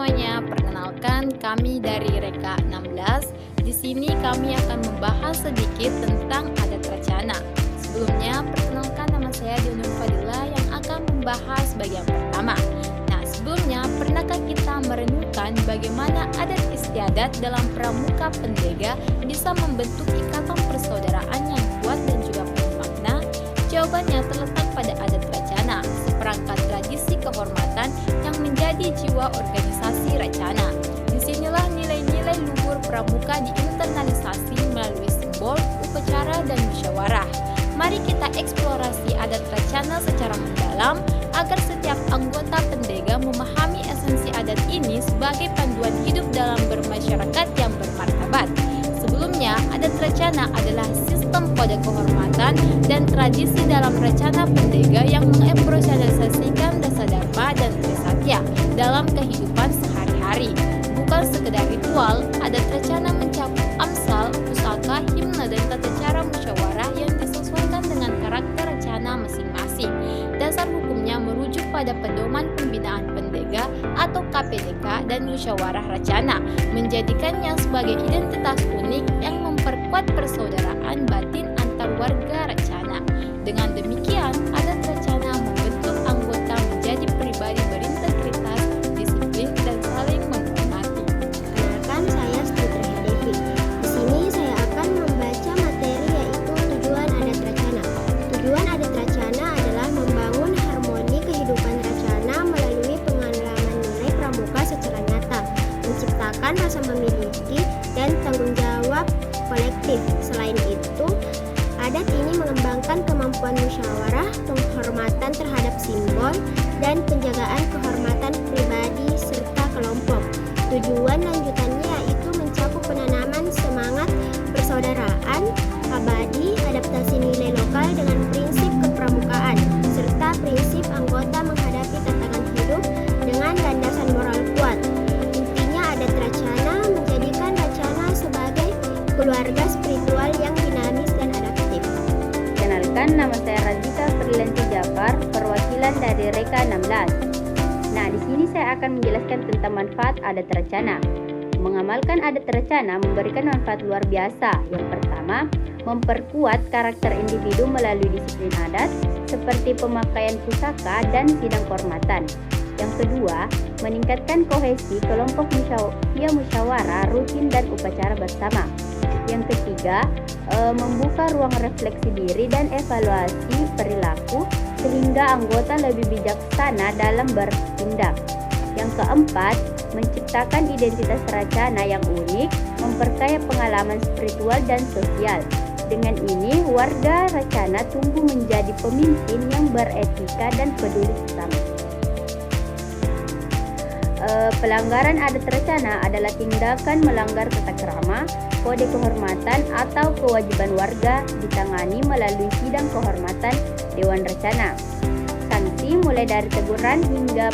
semuanya, perkenalkan kami dari Reka 16. Di sini kami akan membahas sedikit tentang adat Racana. Sebelumnya, perkenalkan nama saya Dianur Fadila yang akan membahas bagian pertama. Nah, sebelumnya, pernahkah kita merenungkan bagaimana adat istiadat dalam pramuka pendega bisa membentuk ikatan persaudaraan yang kuat dan juga penuh makna? Jawabannya terletak pada adat Racana, seperangkat tradisi kehormatan yang menjadi jiwa organisasi Racana. Disinilah nilai-nilai luhur pramuka diinternalisasi melalui simbol, upacara, dan musyawarah. Mari kita eksplorasi adat Racana secara mendalam agar setiap anggota pendega memahami esensi adat ini sebagai panduan hidup dalam bermasyarakat yang bermartabat. Sebelumnya, adat Racana adalah sistem kode kehormatan dan tradisi dalam Racana pendega yang mengekspresiasikan dasa dharma dan trisatya dalam kehidupan sehari-hari. Bukan sekedar ritual, adat Racana mencakup amsal, pusaka, himne, dan tata cara musyawarah yang disesuaikan dengan karakter Racana masing-masing. Dasar hukumnya merujuk pada pedoman pembinaan pendega atau KPDK dan musyawarah Racana, menjadikannya sebagai identitas unik yang memperkuat persaudaraan batin antar warga Racana. Dengan demikian, adat Racana membentuk anggota menjadi pribadi berintegritas, disiplin, dan saling menghormati. Kenalkan, saya Putri Devi. Di sini saya akan membaca materi yaitu tujuan adat Racana. Tujuan adat Racana adalah membangun harmoni kehidupan Racana melalui pengalaman nilai pramuka secara nyata, menciptakan rasa memiliki dan tanggung jawab kolektif. Selain itu, adat ini mengembangkan kemampuan musyawarah, penghormatan terhadap simbol, dan penjagaan kehormatan pribadi serta kelompok. Tujuan lanjutannya yaitu mencakup penanaman semangat persaudaraan abadi, adaptasi nilai lokal dengan prinsip kepramukaan, serta prinsip anggota menghadapi tantangan hidup dengan landasan moral kuat. Intinya, adat Racana menjadikan Racana sebagai keluarga spiritual yang dinamis dan adaptif. Kenalkan, nama saya Radhika Frilanti Jafar, perwakilan dari Reka 16. Nah, di sini saya akan menjelaskan tentang manfaat adat Racana. Mengamalkan adat Racana memberikan manfaat luar biasa. Yang pertama, memperkuat karakter individu melalui disiplin adat seperti pemakaian pusaka dan sidang kehormatan. Yang kedua, meningkatkan kohesi kelompok musyawarah rutin dan upacara bersama. Yang ketiga, membuka ruang refleksi diri dan evaluasi perilaku sehingga anggota lebih bijaksana dalam bertindak. Yang keempat, menciptakan identitas Racana yang unik, memperkaya pengalaman spiritual dan sosial. Dengan ini, warga Racana tumbuh menjadi pemimpin yang beretika dan peduli sesama. Pelanggaran adat Racana adalah tindakan melanggar tata krama, kode kehormatan, atau kewajiban warga ditangani melalui sidang kehormatan Dewan Racana. Sanksi mulai dari teguran hingga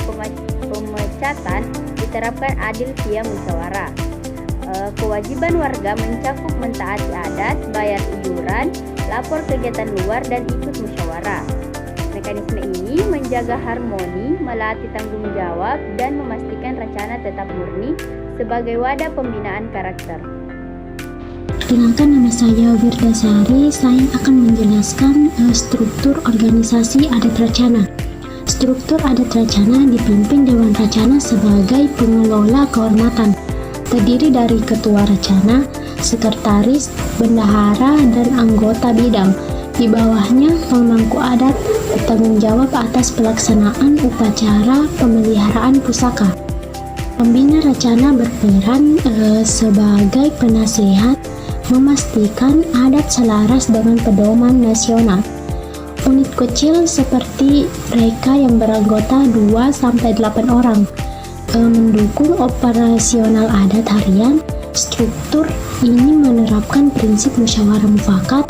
pemecatan diterapkan adil via musyawarah. Kewajiban warga mencakup mentaati adat, bayar iuran, lapor kegiatan luar, dan ikut musyawarah. Mekanisme ini menjaga harmoni, melatih tanggung jawab, dan memastikan Racana tetap murni sebagai wadah pembinaan karakter. Perkenalkan, nama saya Wirdasari. Saya akan menjelaskan struktur organisasi adat Racana. Struktur adat Racana dipimpin Dewan Racana sebagai pengelola kehormatan. Terdiri dari ketua Racana, sekretaris, bendahara, dan anggota bidang. Di bawahnya, pemangku adat bertanggung jawab atas pelaksanaan upacara pemeliharaan pusaka. Pembina Racana berperan sebagai penasehat, memastikan adat selaras dengan pedoman nasional. Unit kecil seperti Reka yang beranggota 2-8 orang mendukung operasional adat harian. Struktur ini menerapkan prinsip musyawarah mufakat,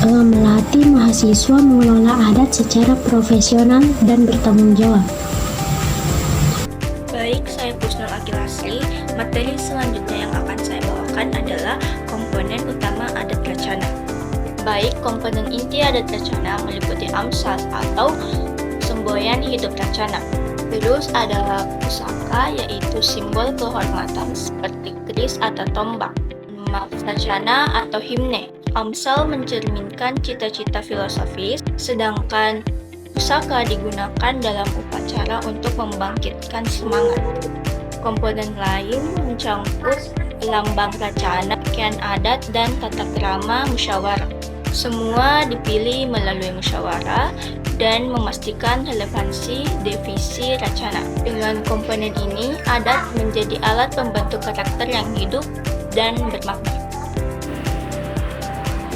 melatih mahasiswa mengelola adat secara profesional dan bertanggung jawab. Baik, saya Pusnul Akilasli. Materi selanjutnya yang akan saya bawakan adalah komponen utama adat Racana. Baik, komponen inti adat Racana meliputi amsal atau semboyan hidup Racana. Terus ada pusaka, yaitu simbol kehormatan seperti keris atau tombak. Maksacana atau himne. Amsal mencerminkan cita-cita filosofis, sedangkan pusaka digunakan dalam upacara untuk membangkitkan semangat. Komponen lain mencakup lambang racana, pakaian adat, dan tata krama musyawarah. Semua dipilih melalui musyawarah dan memastikan relevansi definisi racana. Dengan komponen ini, adat menjadi alat pembentuk karakter yang hidup dan bermakna.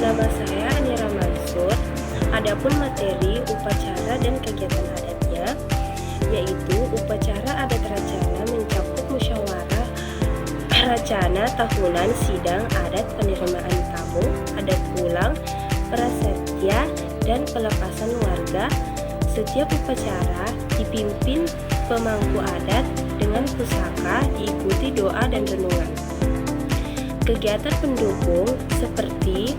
Nama saya Anira Mansur. Adapun materi upacara dan kegiatan adatnya, yaitu upacara adat racana mencakup musyawarah racana tahunan, sidang adat, penerimaan tamu, adat pulang, prasetya, dan pelepasan warga. Setiap upacara dipimpin pemangku adat dengan pusaka, diikuti doa dan renungan. Kegiatan pendukung seperti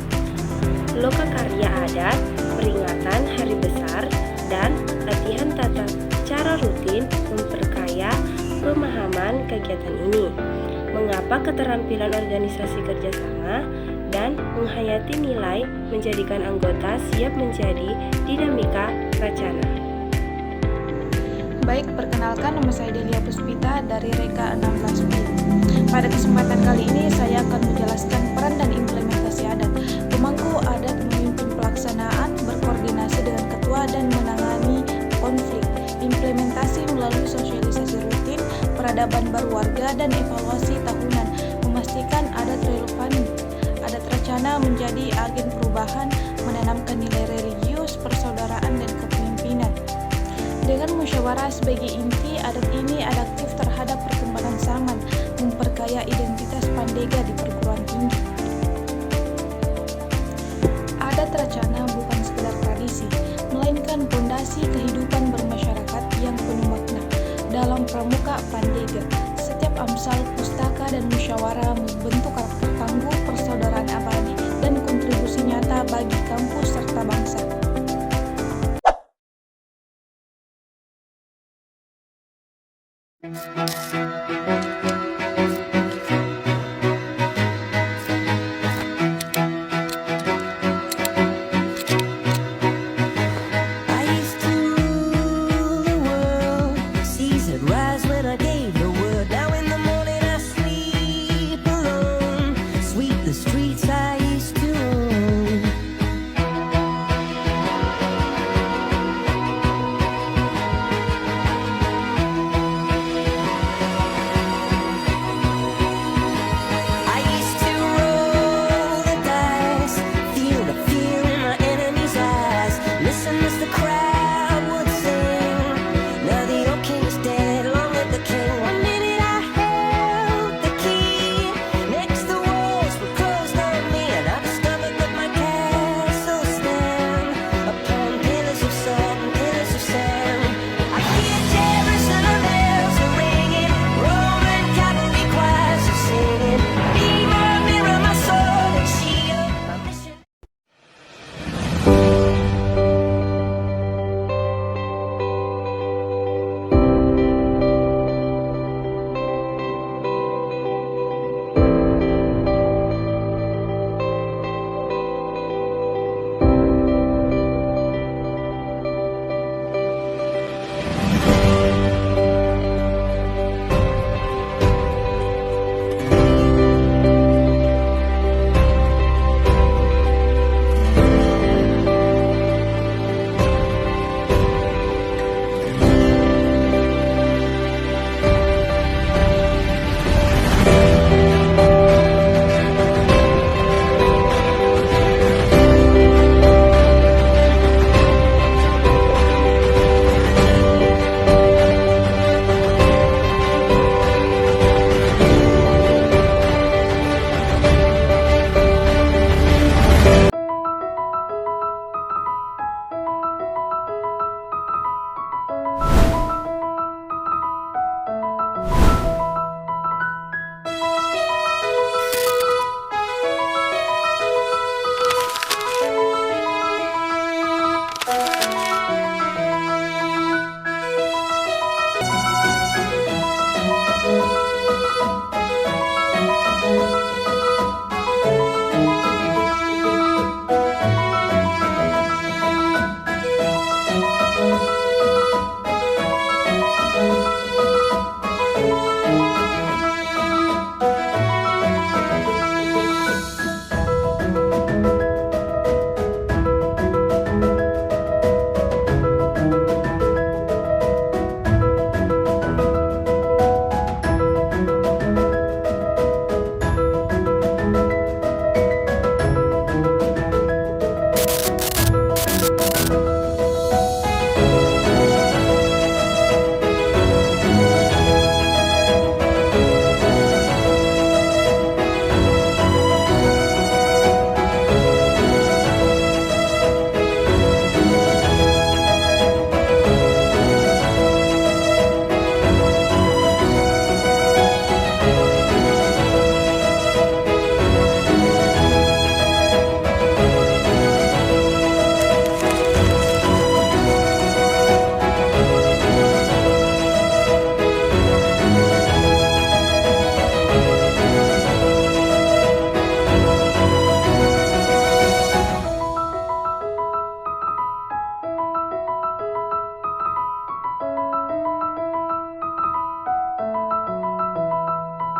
lokakarya adat, peringatan hari besar, dan latihan tata cara rutin memperkaya pemahaman kegiatan ini. Mengapa keterampilan organisasi kerjasama dan menghayati nilai menjadikan anggota siap menjadi dinamika racana. Baik, perkenalkan, nama saya Delia Puspita dari Reka 16B. Pada kesempatan kali ini saya akan menjelaskan peran dan implementasi adat. Pemangku adat memimpin pelaksanaan, berkoordinasi dengan ketua dan menangani konflik. Implementasi melalui sosialisasi rutin, peradaban baru warga, dan evaluasi tahunan, memastikan adat relevan. Adat racana menjadi agen perubahan, menanamkan nilai religius, persaudaraan, dan kepemimpinan. Dengan musyawarah sebagai inti, adat ini adaptif terhadap perkembangan zaman, memperkaya identitas Pandega di perguruan tinggi. Adat racana bukan sekedar tradisi, melainkan fondasi kehidupan bermasyarakat yang penuh makna. Dalam pramuka Pandega, setiap amsal, pustaka, dan musyawarah membentuk karakter tangguh, persaudaraan abadi, dan kontribusi nyata bagi kampus serta bangsa. Thank you.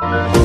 Thank you.